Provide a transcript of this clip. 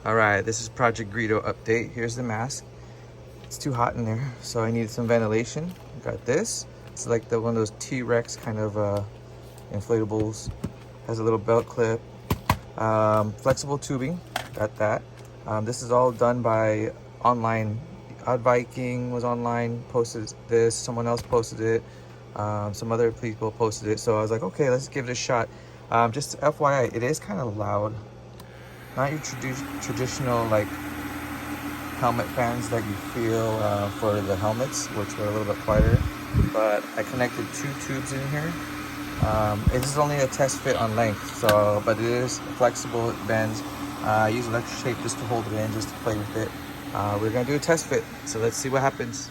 All right, this is Project Greedo update. Here's the mask. It's too hot in there, so I needed some ventilation. Got this. It's like one of those T-Rex kind of inflatables. Has a little belt clip. Flexible tubing. Got that. This is all done by online. Odd Viking was online, posted this. Someone else posted it. Some other people posted it. So I was like, okay, let's give it a shot. Just FYI, it is kind of loud. Not your traditional like helmet fans that you feel for the helmets, which were a little bit quieter. But I connected 2 tubes in here. It is only a test fit on length, so but it is flexible. It bends. I use electric tape just to hold it in, just to play with it. We're gonna do a test fit, so let's see what happens.